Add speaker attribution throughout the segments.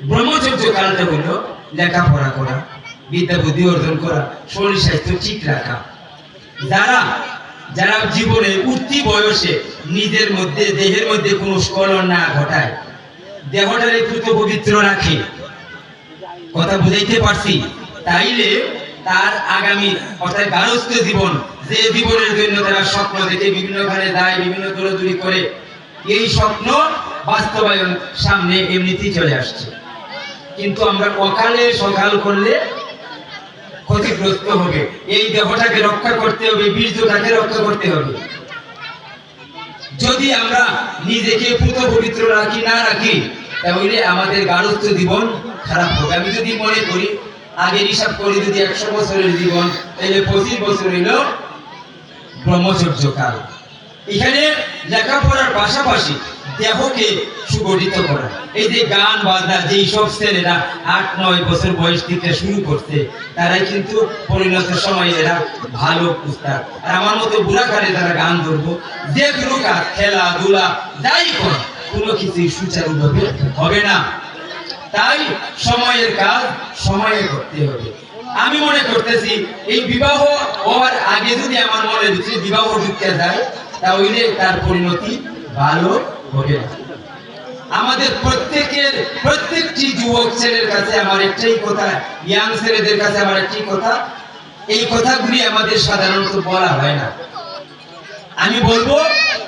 Speaker 1: ব্রহ্মচর্য কালটা হলো লেখাপড়া করা, বিদ্যা বুদ্ধি অর্জন করা, শরীর স্বাস্থ্য ঠিক রাখা। যারা যারা জীবনে উঠতি বয়সে নিজের মধ্যে দেহের মধ্যে কোনো স্খলন না ঘটায়, দেহটারে পুত পবিত্র রাখে, কথা বুঝাইতে পারছি, তাইলে তার আগামী অর্থাৎ গারস্থ জীবন, যে জীবনের জন্য তারা স্বপ্ন দেখে বিভিন্নখানে যায়, বিভিন্ন দৌড়াদৌড়ি করে, এই স্বপ্ন বাস্তবায়ন সামনে এমনিতেই চলে আসছে। কিন্তু আমরা অকালে সকাল করলে ক্ষতিগ্রস্ত হবে। এই দেহটাকে রক্ষা করতে হবে, বীর্যটাকে রক্ষা করতে হবে। যদি আমরা নিজেকে পুত পবিত্র রাখি না রাখি, তাহলে আমাদের গারস্থ জীবন খারাপ হবে। আমি যদি মনে করি আগের হিসাব করি, যদি 100 বছরের জীবন, তাহলে 25 বছর হইল ব্রহ্মচর্য কাল। এখানে লেখাপড়ার পাশাপাশি দেহকে সুগঠিত করা, এই যে গান বাজনা, যেই সব ছেলেরা 8-9 বছর বয়স থেকে শুরু করছে, তারাই কিন্তু পরিণত সময় এরা ভালো উস্তাদ। আর আমার মতো বুড়াকালে যারা গান ধরবো, যে কোনো কাজ, খেলাধুলা যাই কর, কোনো কিছুই সুচারুভাবে হবে না। তাই সময়ের কাজ সময়ে করতে হবে। আমি মনে করতেছি এই বিবাহ হওয়ার আগে যদি আমার মনে ভিতরে বিবাহ ঢুকে যায়, তাহলে তার পরিণতি ভালো হবে না। আমাদের প্রত্যেকটি যুবক ছেলের কাছে আমার একটাই কথা, ইয়াং ছেলেদের কাছে আমার একটাই কথা, এই কথাগুলি আমাদের সাধারণত বলা হয় না। আমি বলবো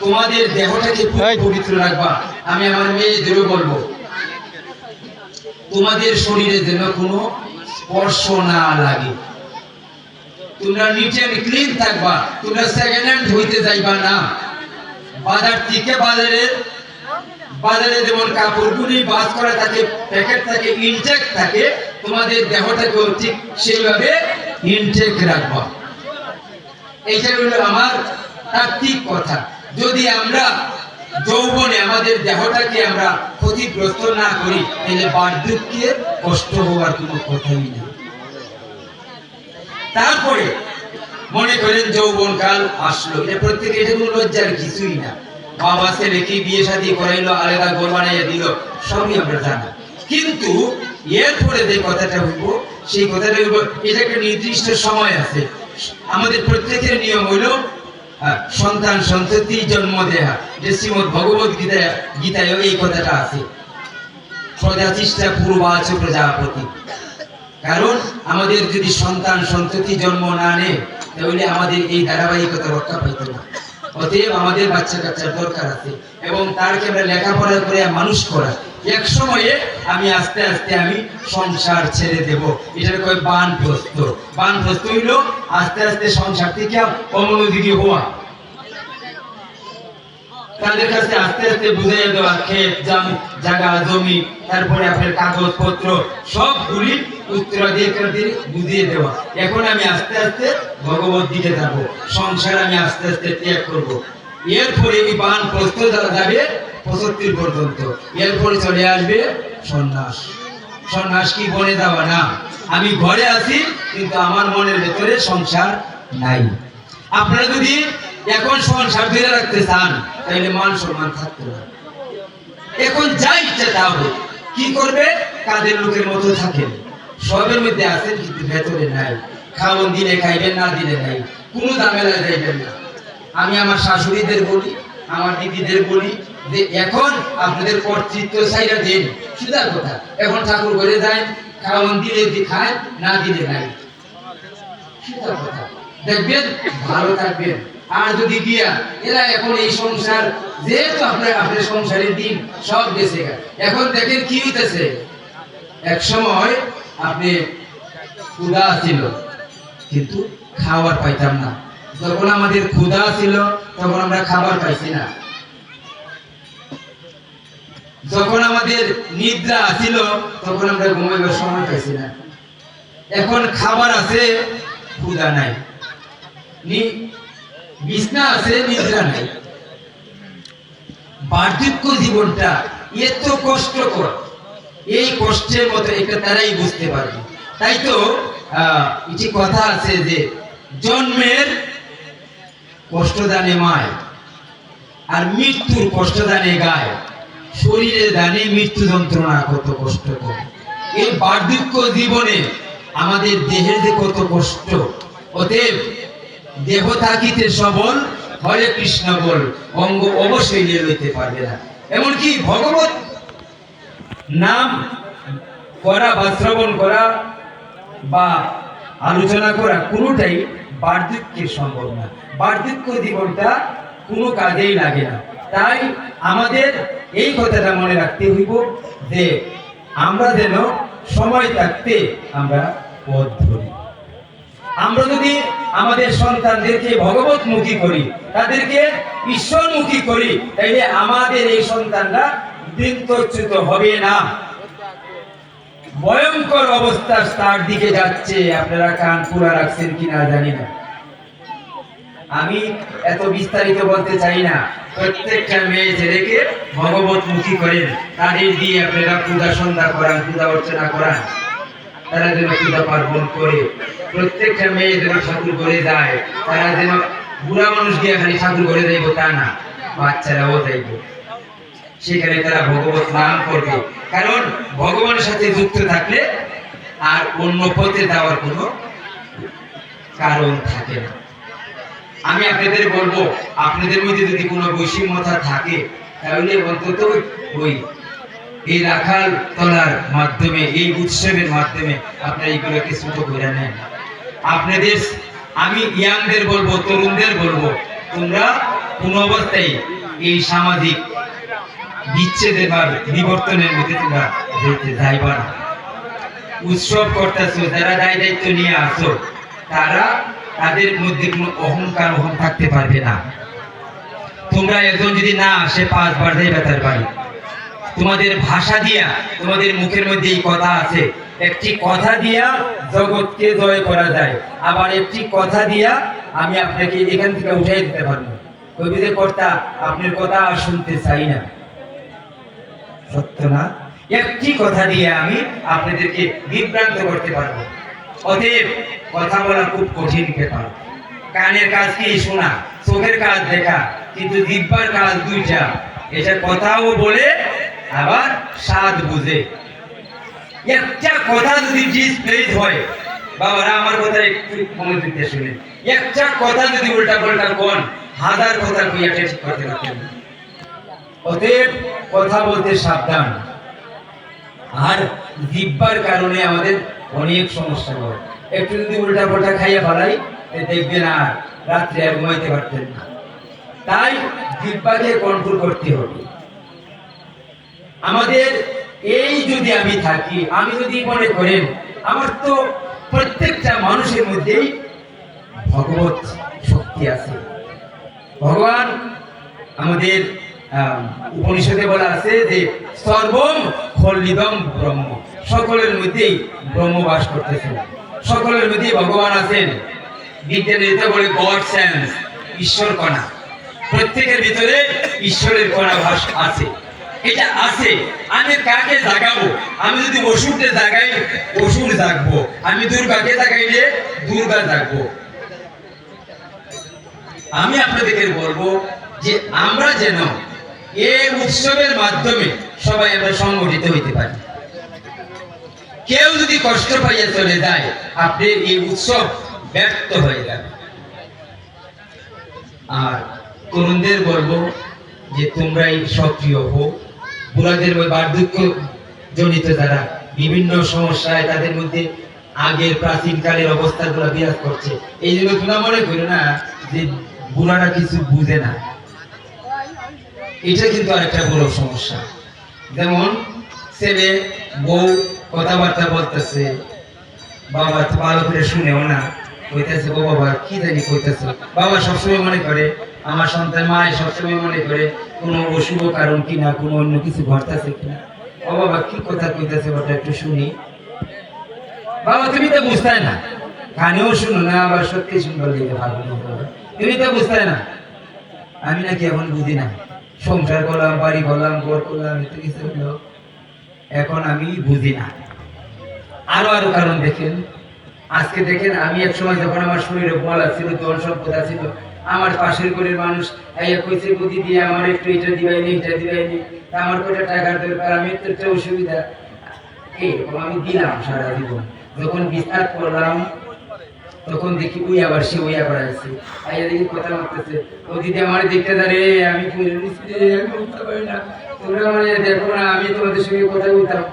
Speaker 1: তোমাদের দেহটাকে পবিত্র রাখবা। আমি আমার মেয়েদেরও বলবো, তোমাদের শরীরে যেন কোনো স্পর্শ না লাগে, তোমরা নিট এন্ড ক্লিন থাকবা, তোমরা সেকেন্ড হ্যান্ড হইতে যাইবা না। বাজার থেকে বাজারে যেমন কাপড়গুলি বাস করা থাকে, প্যাকেট থাকে, ইনটেক থাকে, তোমাদের দেহটাকেও ঠিক সেইভাবে ইনটেক রাখবা। এইটা হলো আমার তাত্ত্বিক কথা। যদি আমরা যৌবনে আমাদের দেহটাকে আমরা ক্ষতিগ্রস্ত না করি, তাহলে বার্ধক্যে কষ্ট হওয়ার কোনো কথাই নেই। তারপরে মনে করেন যৌবন কাল আসলো, এটা প্রত্যেকে, এটা কোনো লজ্জার কিছুই না। বাবা ছেলেকে বিয়ে শাদী করাইলো, আলাদা ঘর বানাইয়া দিল, সবই আমরা জানি। কিন্তু এরপরে যে কথাটা হইব, সেই কথাটা হইব, এটা একটা নির্দিষ্ট সময় আছে। আমাদের প্রত্যেকের নিয়ম হইল সন্তান সন্ততি জন্ম দেয়া, যে শ্রীমদ ভগবত গীতায় এই কথাটা আছে, প্রজাতিষ্ঠা পূর্বাচ প্রজাপতি। কারণ আমাদের যদি সন্তান সন্ততি জন্ম না নেয়, তাহলে আমাদের এই ধারাবাহিকতা রক্ষা পাইতে না। অতএব আমাদের বাচ্চা কাচ্চার দরকার আছে, এবং তারকে আমরা লেখাপড়া করে মানুষ করা। এক সময়ে আমি আস্তে আস্তে আমি সংসার ছেড়ে দেব, এটার কয় বানপ্রস্থ। বানপ্রস্থ হইল আস্তে আস্তে সংসার থেকে অমনোযোগী হওয়া, তাদের কাছে আস্তে আস্তে বুঝাইয়া দেওয়া, ক্ষেত জায়গা জমি, তারপরে আপনার কাগজপত্র সবগুলি উত্তরাধিকারীদের বুঝিয়ে দেওয়া। এখন আমি আস্তে আস্তে ভগবত দিকে যাবো, সংসার আমি আস্তে আস্তে ত্যাগ করব। এরপরে এই বানপ্রস্থ যাবে 75 পর্যন্ত, এরপরে চলে আসবে সন্ন্যাস। সন্ন্যাস কি বনে যাওয়া না, আমি ঘরে আছি কিন্তু আমার মনের ভেতরে সংসার নাই। আপনারা যদি এখন সংসার ধরে রাখতে চান, তাহলে মান সম্মান থাকতে হবে। এখন যা ইচ্ছা তা হবে, কি করবে, কাদের লোকের মতো থাকেন, সবের মধ্যে আছেন কিন্তু ভেতরে নাই। খাওয়ান দিলে খাইবেন, না দিলে নাই, কোনো ঝামেলায় যাইবেন না। আমি আমার শাশুড়িদের বলি, আমার দিদিদের বলি যে এখন আপনাদের কর্তৃত্ব চাইরা দেন, সুদার কথা। এখন ঠাকুর ঘরে যায়, খাওয়ান দিলে খায়, না দিলে নাই, সুদার কথা। দেখবেন ভালো থাকবেন। আর যদি গিয়া এরা এখন এই সংসার, যেহেতু আপনার সংসারের দিন সব বেঁচে গেছে, এখন দেখেন কি হইতেছে। এক সময় আপনি ক্ষুধা ছিল কিন্তু খাবার পাইতাম না, যখন আমাদের ক্ষুধা ছিল তখন আমরা খাবার পাইছি না। যখন আমাদের নিদ্রা ছিল তখন আমরা ঘুমাইবার সময় পাইছি না। এখন খাবার আছে, ক্ষুধা নাই, বিছনা আছে, নিদ্রা নাই। বার্ধক্য জীবনটা এত কষ্টকর, এই কষ্টের মতো এটা তারাই বুঝতে পারবে। তাই তো একটি কথা আছে যে জন্মের কষ্ট জানে মায়, আর মৃত্যুর কষ্ট জানে গায়। শরীরে জানে মৃত্যু যন্ত্রণা কত কষ্ট করে। এই বার্ধক্য জীবনে আমাদের দেহের যে কত কষ্ট। অতএব দেহ থাকিতে সবল, হরে কৃষ্ণ বল, অঙ্গ অবশ্যই লইতে পারবে না। এমনকি ভগবত নাম করা বা শ্রবণ করা বা আলোচনা করা কোনোটাই বার্ধক্যে সম্ভব না। বার্ধক্য জীবনটা কোনো কাজেই লাগে না। তাই আমাদের এই কথাটা মনে রাখতে হইব যে আমরা যেন সময় থাকতে আমরা পথ ধরি। আমরা যদি আমাদের সন্তানদেরকে ভগবতমুখী করি, তাদেরকে ঈশ্বরমুখী করি, তাইলে আমাদের এই সন্তানরা বৃন্তচ্যুত হবে না। ভয়ঙ্কর অবস্থা তার দিকে যাচ্ছে। আপনারা কান পুরা রাখছেন কিনা জানি না, আমি এত বিস্তারিত বলতে চাই না। প্রত্যেকটা মেয়ে ছেলেকে ভগবতমুখী করেন, তাদের দিয়ে আপনারা পূজা সন্ধ্যা করান, পূজা অর্চনা করান, তারা যেন পূজা পার্বণ করে। প্রত্যেকটা মেয়ে যেন ঠাকুর ঘরে যায়, তারা যেন বুড়া মানুষ গিয়ে খালি ঠাকুর ঘরে যাইব তা না, বাচ্চারাও যাইব, সেখানে তারা ভগবত নাম করবে। কারণ ভগবানের সাথে যুক্ত থাকলে আর অন্য পথে যাওয়ার কোনো কারণ থাকে না। আমি আপনাদের বলবো, আপনাদের মধ্যে যদি কোনো বৈষম্যতা থাকে তাহলে অন্তত ওই এই রাখাল তলার মাধ্যমে, এই উৎসবের মাধ্যমে আপনারা এইগুলোকে ছোট করে নেন। আপনাদের আমি ইয়াংদের বলবো, তরুণদের বলবো, তোমরা কোনো অবস্থায় এই সামাজিক বিচ্ছেদের বা বিবর্তনের মধ্যে তোমরা যেতে যাইবা না। উৎসব করতেছো, যারা দায় দায়িত্ব নিয়ে আসো, তারা তাদের মধ্যে কোনো অহংকার থাকতে পারবে না। তোমরা একজন যদি না আসে 5 বার যাইবে তার বাড়ি। তোমাদের ভাষা দিয়া, তোমাদের মুখের মধ্যে এই কথা আছে, একটি কথা দিয়া জগৎকে জয় করা যায়, আবার একটি কথা দিয়া আমি আপনাকে এখান থেকে উঠাই দিতে পারবো। কবিদের কর্তা আপনার কথা আর শুনতে চাই না, সত্য না? একটি কথা দিয়ে আমি আপনাদেরকে বিভ্রান্ত করতে পারবো। অতএব কথা বলা খুব কঠিন ব্যাপার। কানের কাজ কি শোনা, চোখের কাজ দেখা, কিন্তু জিহ্বার কাজ দুইটা। এটা কথাও বলে আবার স্বাদ বুঝে। একটা কথা যদি ডিসপ্লেস হয়, বাবারা আমার কথা একটু মনোযোগ দিয়ে শুনেন, একটা কথা যদি উল্টা পাল্টা কোন, 1000 কথা কইয়া ঠিক করতে পারতেন। অতএব কথা বলতে সাবধান। আর জিহ্বার কারণে আমাদের অনেক সমস্যা হয়। একটু যদি উল্টা পাল্টা খাইয়া ফেলাই, দেখবেন আর রাত্রে আর ঘুমাইতে পারতেন না। তাই জিহ্বাকে কন্ট্রোল করতে হবে আমাদের। এই যদি আমি থাকি, আমি যদি মনে করেন আমার তো প্রত্যেকটা মানুষের মধ্যেই ভগবত শক্তি আছে। ভগবান আমাদের উপনিষদে বলা আছে যে সর্বম খলিদম ব্রহ্ম, সকলের মধ্যেই ব্রহ্ম বাস করতেছেন, সকলের মধ্যেই ভগবান আছেন। বিজ্ঞানীরা বলে গড সেন্স, ঈশ্বর কণা, প্রত্যেকের ভিতরে ঈশ্বরের কণা বাস আছে। এটা আছে। আমি কাকে জাগাবো? আমি যদি অসুরকে জাগাই, অসুর জাগবো। আমি দুর্গাকে জাগাইলে দুর্গা জাগবো। আমি আপনাদেরকে বলবো যে আমরা যেন এই উৎসবের মাধ্যমে সবাই আমরা সংগঠিত হইতে পারি। কেউ যদি কষ্ট পাইয়া চলে যায়, আপনি এই উৎসব ব্যর্থ হয়ে যাবে। আর তরুণদের বলবো যে তোমরাই সক্রিয় হো। বুড়াদের ওই বার্ধক্য জনিত যারা বিভিন্ন সমস্যায়, তাদের মধ্যে আগের প্রাচীন কালের অবস্থাগুলো বিরাজ করছে, এই জন্য তোমরা মনে করো না যে বুড়ারা কিছু বুঝে না। এটা কিন্তু আরেকটা বড় সমস্যা। যেমন ছেলে বউ কথাবার্তা বলতেছে, বাবা তো ভালো করে শুনেও না, কইতেছে ও বাবা কি জানি কইতেছে। বাবা সবসময় মনে করে, আমার সন্তান মায় সবসময় মনে করে কোনো অশুভ কারণ কিনা, কোনো অন্য কিছু ঘটতেছে কিনা। ও বাবা কি কথা কইতেছে, ওটা একটু শুনি। বাবা তুমি তো বুঝতে না, কানেও শুনো না, আবার সত্যি শুনবার দিতে ভালো না, তুমি তো বুঝতে না। আমি নাকি এখন বুঝি না, সংসার করলাম, বাড়ি করলাম, ঘর করলাম, এত কিছু হলো, এখন আমি বুঝি না। আরো আরো কারণ দেখেন। আজকে দেখেন, আমি এক সময় যখন আমার শরীরে বল ছিল, ধন সম্পদ ছিল, আমার পাশের ঘরের মানুষ আইয়া কইছে বুদ্ধি দিয়ে আমার একটু এটা দিবাইনি এটা দিবাইনি, আমার কয়টা টাকার দরকার, আমি একটু একটা অসুবিধা, এইরকম আমি দিলাম সারা জীবন। যখন বিস্তার করলাম তখন দেখি ওই আবার সে ওই আবার আসছে, আইয়া দেখি কথা মারতেছে, ও দিদি আমার দেখতে দাঁড়ে, আমি বলতে পারি না, তোমরা আমার দেখো না, আমি তোমাদের সঙ্গে কথা বলতাম।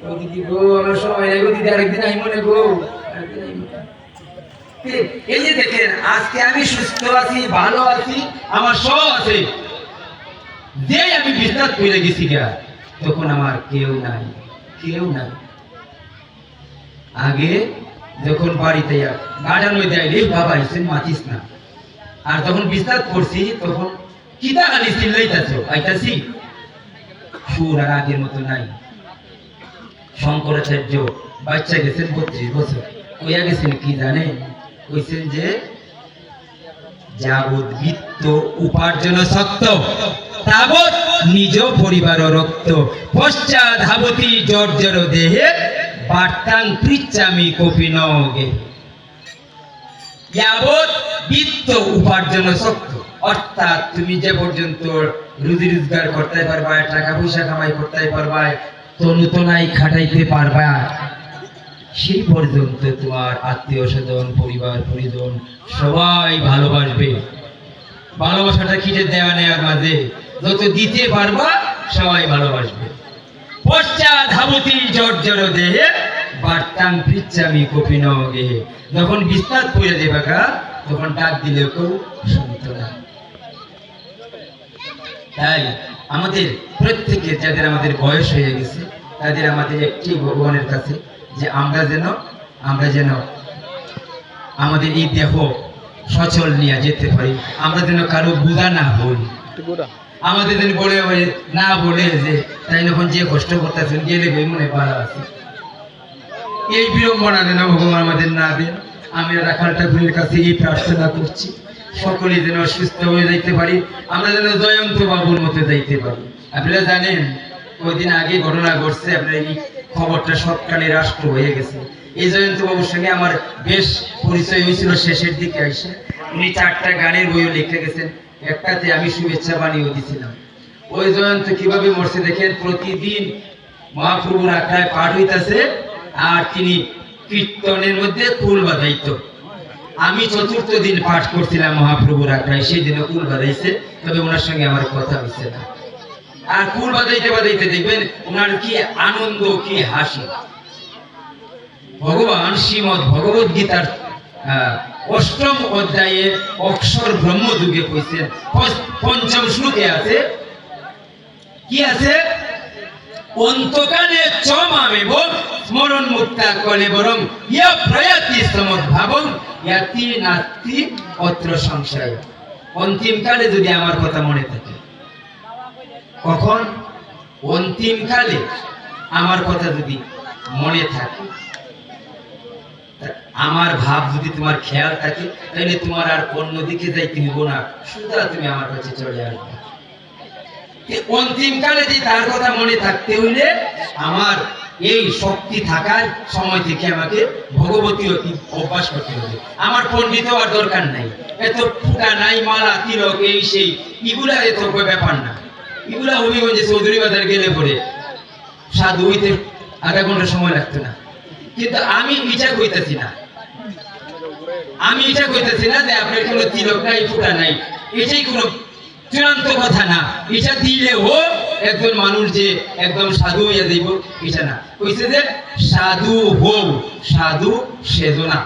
Speaker 1: ও দিদি গো আমার সময় নেই গো দিদি, আরেকদিন আই মনে গো, আরেকদিন আই মনে। এই যে দেখেন আজকে আমি সুস্থ আছি, ভালো আছি, আমার সব আছে, যে আমি বিস্তার করে গেছি গা তখন আমার কেউ নাই, কেউ নাই। আগে যখন বাড়িতে গার্ডেন মধ্যে আইলে বাবা আইসেন মাতিস না, আর যখন বিস্তার করছি তখন কিতা খালি চিল্লাইতেছ আইতাছি, সুর আর আগের মতো নাই। শঙ্করাচার্য বাচ্চা গেছেন 32 বছর, কইয়া গেছেন কি জানেন, কইছেন যে যাবৎ বিত্ত উপার্জন সত্য তাবৎ নিজ পরিবার রক্ত, পশ্চাৎ ধাবতি জর্জর দেহে বার্তাং পৃচ্ছামি কপিনগে। যাবৎ বিত্ত উপার্জন সত্য, অর্থাৎ তুমি যে পর্যন্ত রুজি রোজগার করতে পারবা, টাকা পয়সা কামাই করতে পারবা, তনুতনাই খাটাইতে পারবা, সেই পর্যন্ত তোমার আত্মীয় স্বজন পরিবার পরিজন সবাই ভালোবাসবে। ভালোবাসাটা কি যে দেওয়া নেওয়ার মাঝে, যত দিতে পারবা সবাই ভালোবাসবে। পশ্চাৎ ধাবতি জর্জর দেহে বার্তাং পৃচ্ছামি কপিনগে। যখন বিস্তার করে দেবে গা তখন ডাক দিলে কেউ শুনতো না। তাই আমাদের প্রত্যেকের, যাদের আমাদের বয়স হয়ে গেছে, তাদের আমাদের একটি ভগবানের কাছে যে আমরা যেন আমাদের এই দেহ সচল নিয়ে যেতে পারি, আমরা যেন কারো বোঝা না হই, আমাদের যেন বলে না বলে যে তাই যখন যে কষ্ট করতেছেন গেলে মনে ভালো আছে, এই বিড়ম্বনা যেন ভগবান আমাদের না দেন। আমি রাখাল ঠাকুরের কাছে এই প্রার্থনা করছি, সকলে যেন সুস্থ হয়ে যাইতে পারি, আমরা যেন জয়ন্ত বাবুর মতো যাইতে পারি। আপনারা জানেন কয়েকদিন আগে ঘটনা ঘটছে, আপনার এই খবরটা সবখানে রাষ্ট্র হয়ে গেছে। এই জয়ন্ত বাবুর সঙ্গে আমার বেশ পরিচয় হয়েছিল শেষের দিকে এসে। উনি 4টা গানের বইও লিখে গেছেন, একটাতে আমি শুভেচ্ছা বাণীও দিয়েছিলাম। ওই জয়ন্ত কিভাবে মরছে দেখেন, প্রতিদিন মহাপ্রভুর আখড়ায় পাঠ হইতেছে আর তিনি কীর্তনের মধ্যে কুল বাজাইত। আমি 4র্থ দিন পাঠ করছিলাম মহাপ্রভুর আখড়ায়, সেই দিনে কুল বাজাইছে, তবে ওনার সঙ্গে আমার কথা হচ্ছে না। আর কুল বাজাইতে বাজাইতে দেখবেন ওনার কি আনন্দ, কি হাসি। ভগবান শ্রীমদ ভগবত গীতার 8ম অধ্যায়ে অক্ষর ব্রহ্মযুগে কইছেন, 5ম শ্লোকে আছে, কি আছে, অন্তকালে চমামেব স্মরণ মুক্তা কলে বরং ইয়া প্রয়াতি সমদ্ভাবং ইয়াতি নাস্তি অত্র সংশয়। অন্তিমকালে যদি আমার কথা মনে থাকে, কখন? অন্তিমকালে আমার কথা যদি মনে থাকে, আমার ভাব যদি তোমার খেয়াল থাকে, তাহলে তোমার আর অন্যদিকে যাইতে হইব না, সুতরাং তুমি আমার কাছে চলে আসবে। অন্তিমকালে যে তার কথা মনে থাকতে হইলে আমার এই শক্তি থাকার সময় থেকে আমাকে ভগবতী অভ্যাস করতে হবে। আমার পণ্ডিত হওয়ার দরকার নাই, এত ফুটা নাই, মালা তিলক এই সেই, এগুলা এত ব্যাপার না। এগুলা হবিগঞ্জে চৌধুরী বাজার গেলে পরে সাধু হইতে আধা ঘন্টা সময় লাগতো না। কিন্তু আমি এটা কইতেছি না, যে আপনার কোনো তিলক নাই, ফুটা নাই, এটাই কোনো চূড়ান্ত কথা না। এটা দিলে ও একজন মানুষ যে একদম সাধু হইয়া যাইব, এটা না। কইছে যে সাধু হও, সাধু সেজো না।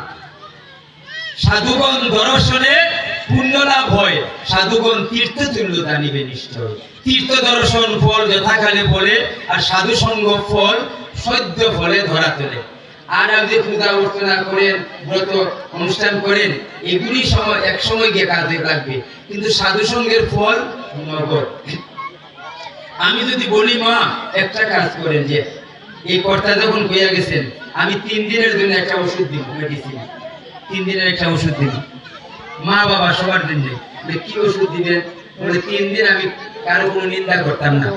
Speaker 1: সাধুগণ দর্শনে পুণ্য লাভ হয়, সাধুগণ তীর্থ তুল্য জানিবে নিশ্চয়। তীর্থ দর্শন ফল যথাকালে বলে, আর সাধু সঙ্গ ফল সদ্য ফলে ধরা তোলে। আর আপনি পূজা অর্চনা করেন, ব্রত অনুষ্ঠান করেন, এগুলি সময় এক সময় গিয়ে কাজে লাগবে, কিন্তু সাধু সঙ্গের ফল নগদ। আমি যদি বলি মা একটা কাজ করেন, যে এই কর্তা যখন কইয়া গেছেন আমি 3 দিনের জন্য একটা ওষুধ দিব, মেডিসিন 3 দিনের একটা ওষুধ দিব, মা বাবা সবার জন্য, কি ওষুধ দিবেন? বলে 3 দিন আমি কারো কোনো নিন্দা করতাম না,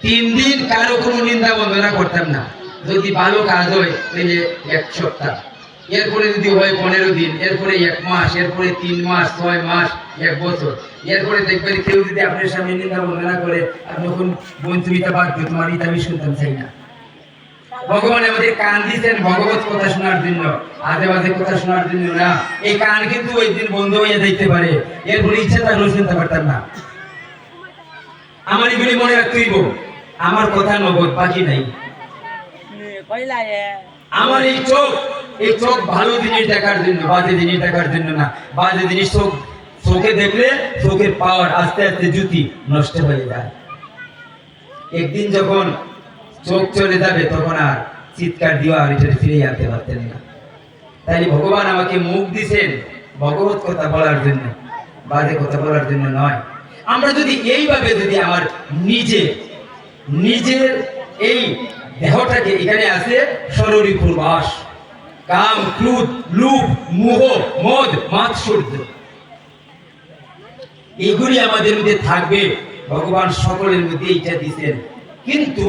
Speaker 1: 3 দিন কারো কোনো নিন্দা বন্দনা করতাম না। যদি ভালো কাজ হয় তাহলে 1 সপ্তাহ, এরপরে যদি হয় 15 দিন, এরপরে 1 মাস, এরপরে 3 মাস, 6 মাস, 1 বছর, এরপরে দেখবেন কেউ যদি আপনার সামনে নিন্দা বন্দনা করে, আপনি যখন বোন তুমি তা বাদ দিও, তোমার এটা আমি শুনতাম চাই না। ভগবান আমাদের কান দিয়েছেন ভগবত কথা শোনার জন্য, আজে বাজে কথা শোনার জন্য না। এই কান কিন্তু ওই দিন বন্ধ হয়ে যাইতে পারে, এরপরে ইচ্ছা থাকলেও শুনতে পারতাম না। আমার এগুলি মনে রাখতে হইব, আমার কথা নগদ, বাকি নাই। আমার এই চোখ ভালো জিনিস দেখার জন্য, বাজে জিনিস দেখার জন্য না। বাজে জিনিস চোখে দেখলে চোখের পাওয়ার আস্তে আস্তে জুতি নষ্ট হয়ে যায়। একদিন যখন চোখ চলে যাবে তখন আর চিৎকার দিয়ে আর এটা ফিরে আনতে পারতেন না। তাই ভগবান আমাকে মুখ দিছেন ভগবত কথা বলার জন্য, বাজে কথা বলার জন্য নয়। আমরা যদি এইভাবে যদি আমার নিজের এই দেহটাকে, এখানে আছে শরীরী পূর্বাস, কাম, ক্রোধ, লোভ, মোহ, মদ, মাৎসর্য, এগুলি আমাদের মধ্যে থাকবে। ভগবান সকলের মধ্যে এইটা দিচ্ছেন, কিন্তু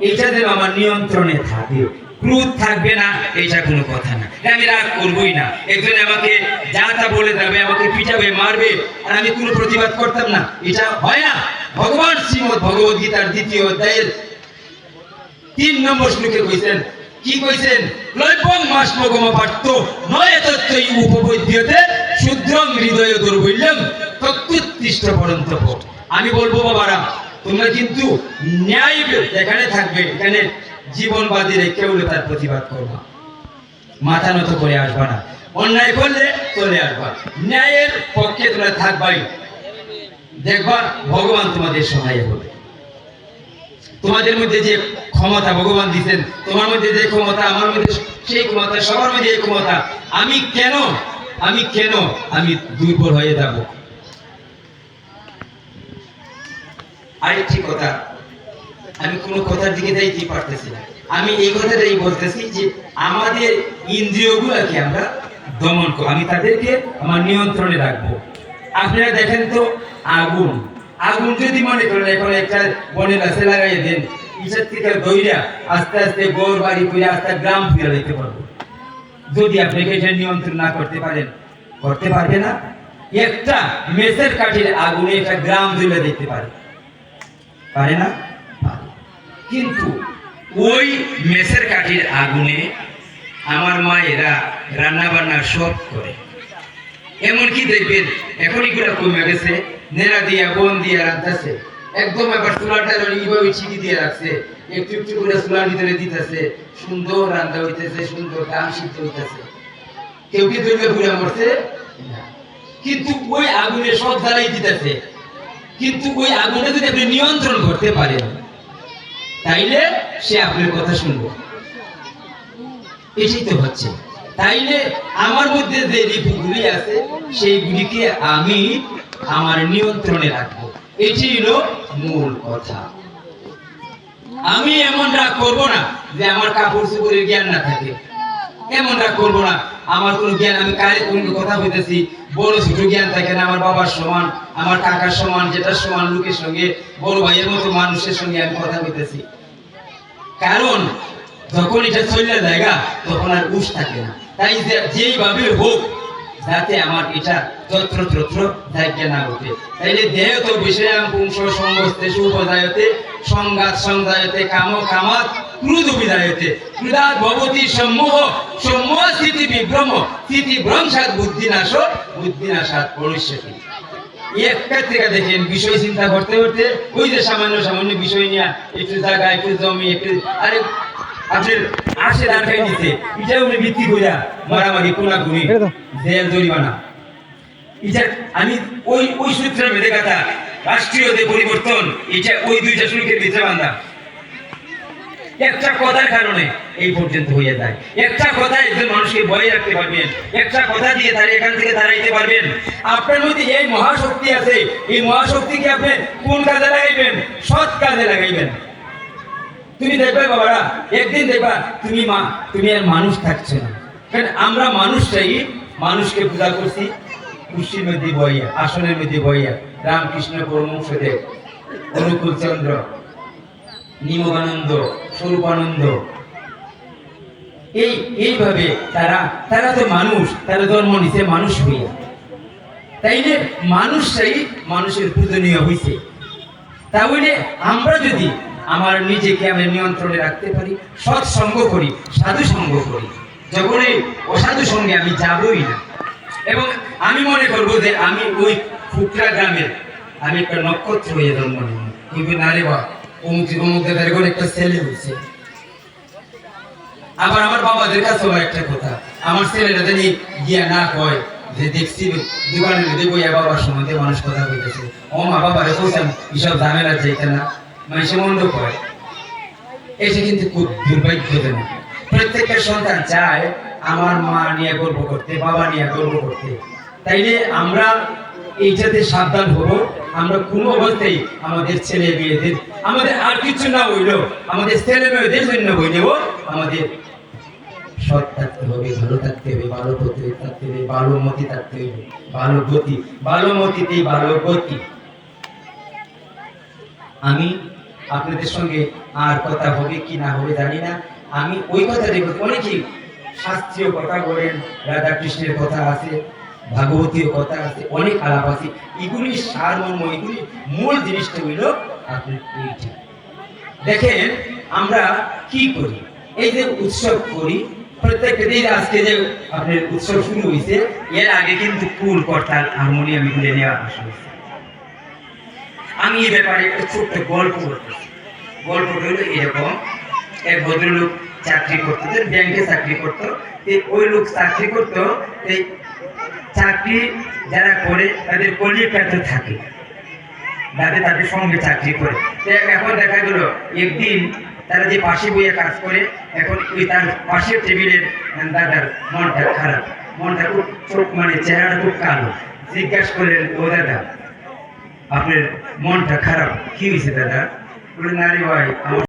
Speaker 1: এটা যেন আমার নিয়ন্ত্রণে থাকে। ক্রোধ থাকবে না, এটা কোনো কথা না, আমি রাগ করবই না। একজন আমাকে যা তা বলে যাবে, আমাকে পিটাবে, মারবে, আর আমি কোনো প্রতিবাদ করতাম না, এটা হয় না। ভগবান শ্রীমদ ভগবত গীতার 2য় অধ্যায়ের 3 নম্বর শ্লোকে কইছেন, কি কইছেন? লৈপং মাসমগম পার্থ নয় তত্ত্বই উপবৈদ্যতে শুদ্রং হৃদয় দুর্বল্যং তত্ত্বুত্তিষ্ঠ পরন্তপ। আমি বলবো বাবারা, তোমরা কিন্তু ন্যায় যেখানে থাকবে, এখানে জীবন বাজি রেখে হলে তার প্রতিবাদ করবা, মাথা নত করে আসবা না। অন্যায় করলে চলে আসবা, ন্যায়ের পক্ষে তোমরা থাকবাই, দেখবা ভগবান তোমাদের সহায় হবে। তোমাদের মধ্যে যে ক্ষমতা ভগবান দিচ্ছেন, তোমার মধ্যে যে ক্ষমতা, আমার মধ্যে সেই ক্ষমতা, সবার মধ্যে এই ক্ষমতা, আমি কেন আমি দুর্বল হয়ে যাব? আরেকটি কথা, আমি কোনো কথার দিকে যাইতে পারতেছি না, আমি এই কথাটাই বলতেছি যে আমাদের ইন্দ্রিয়গুলোকে আমরা দমন করব, আমি তাদেরকে আমার নিয়ন্ত্রণে রাখবো। আপনারা দেখেন তো, আগুন যদি মনে করেন এখন একটা বনের গাছে লাগাই দেন, ইচ্ছার থেকে দইরা আস্তে আস্তে গড় বাড়ি করে আস্তে গ্রাম ফিরে দিতে পারবো। যদি আপনাকে এটা নিয়ন্ত্রণ না করতে পারেন, করতে পারবে না। একটা মেসের কাঠির আগুনে একটা গ্রাম জ্বলে দিতে পারে না? কিন্তু ওই মেসের কাঠির আগুনে আমার মায়েরা রান্না বান্না সব করে। এমনকি দেখবেন এখন এগুলো কমে গেছে, নেড়া দিয়া বন দিয়ে রাখতেছে, একদম এবার চুলাটা এইভাবে ছিটি দিয়ে রাখছে, একটু একটু করে চুলার ভিতরে দিতেছে, সুন্দর রান্না হইতেছে, সুন্দর গান সিদ্ধ হইতেছে। কেউ কি দৈবে ঘুরে মরছে? কিন্তু ওই আগুনে সব জ্বালাই দিতেছে। কিন্তু ওই আগুনে যদি আপনি নিয়ন্ত্রণ করতে পারেন, তাইলে সে আপনার কথা শুনবো। এটাই তো হচ্ছে। তাইলে আমার মধ্যে যে রিপুগুলি আছে, সেইগুলিকে আমি আমার নিয়ন্ত্রণে রাখবো, এটি হলো মূল কথা। আমি এমন রাগ করবো না যে আমার কাপড় চোপড়ের জ্ঞান না থাকে, এমন রাগ করবো না আমার কোনো জ্ঞান, আমি কারে কোন কথা বলতেছি বড় ছোট জ্ঞান থাকে না, আমার বাবার সমান, আমার কাকার সমান, যেটার সমান লোকের সঙ্গে, বড় ভাইয়ের মতো মানুষের সঙ্গে আমি কথা বলতেছি। কারণ যখন এটা চলে জায়গা তখন আর উস থাকে না। তাই যেইভাবে হোক যাতে আমার এটা যত্রতত্র জায়গা না ওঠে। তাইলে দেহ তো বিষয়াং পুংস সংগস্তে সুপদায়তে সংঘাত সংজায়তে কাম কামাত ক্রোধ বিদায়তে ক্রোধাৎ ভবতি সম্মোহ সম্মোহ স্থিতি বিভ্রম স্থিতি ভ্রংসাৎ বুদ্ধিনাশাৎ পরিষ্যতি। একটা থেকে দেখেন বিষয় চিন্তা করতে করতে ওই যে সামান্য বিষয় নিয়ে একটু জায়গা, একটু জমি, একটু আরে আপনার আসে দান খাই দিতে, এটা উনি ভিত্তি কইরা মারামারি, কোনাকুনি, জেল, জরিমানা। এটা আমি ওই সূত্রের মেধে কথা, রাষ্ট্রীয় যে পরিবর্তন, এটা ওই দুইটা শ্লোকের ভিতরে বান্ধা। একটা কথার কারণে এই পর্যন্ত হয়ে যায়। একটা কথা একজন মানুষকে ভয় রাখতে পারবেন, একটা কথা দিয়ে তারা এখান থেকে দাঁড়াইতে পারবেন। আপনার মধ্যে এই মহাশক্তি আছে, এই মহাশক্তিকে আপনি কোন কাজে লাগাইবেন? সৎ কাজে লাগাইবেন। তুমি দেখবে বাবারা, একদিন দেখবা তুমি আর মানুষ থাকছে না। কারণ আমরা মানুষটাই মানুষকে পূজা করছি কুশির মধ্যে বইয়া, আসনের মধ্যে বইয়া। রামকৃষ্ণ পরমহংসদেব, অনুকূল চন্দ্র, নিমকানন্দ, স্বরূপানন্দ, এইভাবে তারা তো মানুষ, তারা জন্ম নিছে মানুষ হইয়া, তাইলে মানুষটাই মানুষের পূজনীয় হইছে। তাহলে আমরা যদি আমার নিজেকে আমি নিয়ন্ত্রণে রাখতে পারি, সৎসঙ্গ করি, সাধু সঙ্গ করি, যখন এই অসাধু সঙ্গে আমি যাবই না। এবং আমি মনে করবো যে আমি ওই ফুকরা গ্রামের আমি একটা নক্ষত্র হয়ে জন্ম নেব, কিন্তু না রে বা অমুক অমুক দাদার ঘরে একটা ছেলে হয়েছে। আবার আমার বাবাদের কাছেও একটা কথা, আমার ছেলেটা যদি গিয়া না কয় যে দেখছি দোকানে যদি বইয়া বাবার সম্বন্ধে মানুষ কথা বলতেছে, ও মা বাবারে বলছেন এসব ঝামেলা যাইতে না, মানুষে মন্দ কয়, এসে কিন্তু খুব দুর্ভাগ্যজনক। প্রত্যেকটা সন্তান চায় আমার মা নিয়ে গর্ব করতে, বাবা নিয়ে গর্ব করতে। তাইলে আমরা এইটাতে সাবধান হব। আমরা কোনো অবস্থায় আমাদের ছেলে মেয়েদের, আমাদের আর কিছু না হইলেও আমাদের ছেলে মেয়েদের জন্য হইলেও আমাদের সৎ থাকতে হবে, ভালো থাকতে হবে, ভালো পথে থাকতে হবে, ভালো মতি থাকতে হবে, ভালো গতি, ভালো মতিতেই ভালো গতি। আমি আপনাদের সঙ্গে আর কথা হবে কি না হবে জানি না। আমি ওই কথাটি অনেকেই শাস্ত্রীয় কথা বলেন, রাধা কৃষ্ণের কথা আছে, ভাগবতীয় কথা আছে, অনেক আলাপ আছে। এগুলি সারমর্ম, এগুলি মূল জিনিসটা হইল আপনার এইটা। দেখেন আমরা কি করি, এই যে উৎসব করি প্রত্যেকটা দিন, আজকে যে আপনার উৎসব শুরু হয়েছে, এর আগে কিন্তু কুল, করতাল, হারমোনিয়াম এগুলো নেওয়া আসলে। আমি এই ব্যাপারে একটা ছোট্ট গল্প করতেছি। গল্পটা হলো এরকম, এক ভদ্রলোক চাকরি করতো, ব্যাংকে চাকরি করতো। ওই লোক চাকরি করতো, এই চাকরি যারা করে তাদের কলিকাতা থাকে, তাদের সঙ্গে চাকরি করে। এখন দেখা গেল একদিন তারা যে পাশে বইয়ে কাজ করে, এখন ওই তার পাশের টেবিলের দাদার মনটা খারাপ, মনটা খুব চোখ, মানে চেহারাটা খুব কালো। জিজ্ঞাসা করলেন, ও দাদা আপনার মনটা খারাপ, কি হয়েছে দাদা? বলে, না রে ভাই, আমার